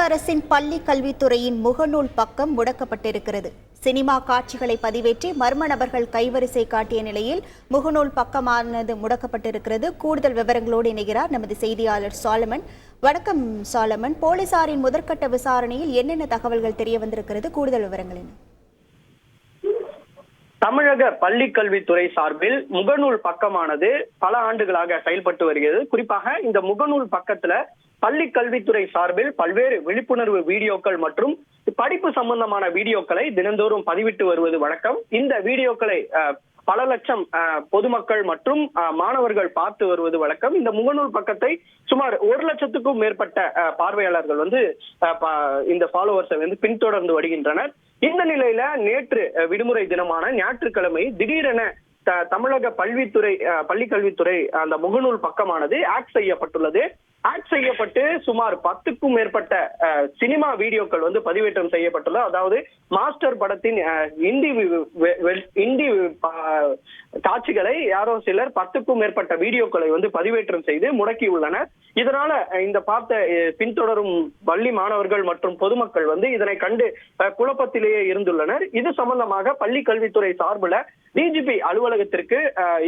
அரசின் பள்ளி கல்வித்துறையின் முகநூல் பக்கம் முடக்கப்பட்டிருக்கிறது. சினிமா காட்சிகளை பதிவேற்றி மர்ம நபர்கள் கைவரிசை காட்டிய நிலையில் முகநூல் பக்கமானது முடக்கப்பட்டிருக்கிறது. கூடுதல் விவரங்களோடு இணைகிறார் நமது செய்தியாளர் சாலமன். வணக்கம் சாலமன். போலீசாரின் முதற்கட்ட விசாரணையில் என்னென்ன தகவல்கள் தெரிய வந்திருக்கிறது? கூடுதல் விவரங்கள் என்ன? தமிழக பள்ளி கல்வித்துறை சார்பில் முகநூல் பக்கமானது பல ஆண்டுகளாக செயல்பட்டு வருகிறது. குறிப்பாக இந்த முகநூல் பக்கத்துல பள்ளி கல்வித்துறை சார்பில் பல்வேறு விழிப்புணர்வு வீடியோக்கள் மற்றும் படிப்பு சம்பந்தமான வீடியோக்களை தினந்தோறும் பதிவிட்டு வருவது வழக்கம். இந்த வீடியோக்களை பல லட்சம் பொதுமக்கள் மற்றும் மாணவர்கள் பார்த்து வருவது வழக்கம். இந்த முகநூல் பக்கத்தை சுமார் 1 லட்சத்துக்கும் மேற்பட்ட பார்வையாளர்கள் இந்த ஃபாலோவர்ஸை பின்தொடர்ந்து வருகின்றனர். இந்த நிலையில நேற்று விடுமுறை தினமான ஞாயிற்றுக்கிழமை திடீரென தமிழக பள்ளி கல்வித்துறை அந்த முகநூல் பக்கமானது ஆக்ட் செய்யப்பட்டுள்ளது. ஆக்ட் செய்யப்பட்டு சுமார் 10க்கும் மேற்பட்ட சினிமா வீடியோக்கள் பதிவேற்றம் செய்யப்பட்டுள்ளது. அதாவது மாஸ்டர் படத்தின் இந்தி காட்சிகளை யாரோ சிலர் 10க்கும் மேற்பட்ட வீடியோக்களை பதிவேற்றம் செய்து முடக்கியுள்ளனர். இதனால இந்த பின்தொடரும் பள்ளி மாணவர்கள் மற்றும் பொதுமக்கள் இதனை கண்டு குழப்பத்திலேயே இருந்துள்ளனர். இது சம்பந்தமாக பள்ளி கல்வித்துறை சார்பில் டிஜிபி அலுவலகத்திற்கு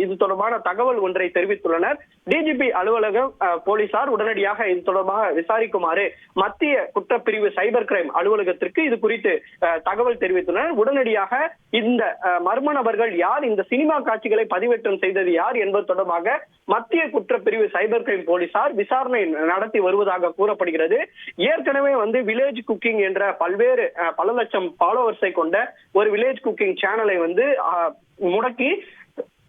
இது தொடர்பான தகவல் ஒன்றை தெரிவித்துள்ளனர். டிஜிபி அலுவலகம் போலீசார் உடனடியாக இது தொடர்பாக விசாரிக்குமாறு மத்திய குற்றப்பிரிவு சைபர் கிரைம் அலுவலகத்திற்கு இது குறித்து தகவல் தெரிவித்துள்ளனர். உடனடியாக இந்த மர்ம நபர்கள் யார், இந்த சினிமா காட்சிகளை பதிவேற்றம் செய்தது யார் என்பது தொடர்பாக மத்திய குற்றப்பிரிவு சைபர் கிரைம் போலீசார் விசாரணை நடத்தி வருவதாக கூறப்படுகிறது. ஏற்கனவே வில்லேஜ் குக்கிங் என்ற பல லட்சம் ஃபாலோவர்ஸை கொண்ட ஒரு வில்லேஜ் குக்கிங் சேனலை முடக்கி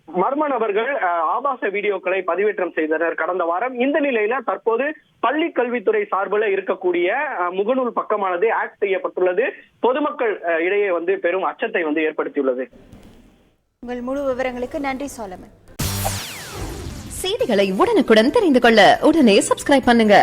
மர்ம நபர்கள் ஆபாச வீடியோக்களை பதிவேற்றம் செய்தனர் கடந்த வாரம். இந்த நிலையில தற்போது பள்ளி கல்வித்துறை சார்பில் இருக்கக்கூடிய முகநூல் பக்கமானது ஆக்ட் செய்யப்பட்டுள்ளது. பொதுமக்கள் இடையே பெரும் அச்சத்தை ஏற்படுத்தியுள்ளது. உங்கள் முழு விவரங்களுக்கு நன்றி சாலமன். செய்திகளை உடனுக்குடன் தெரிந்து கொள்ள உடனே சப்ஸ்கிரைப் பண்ணுங்க.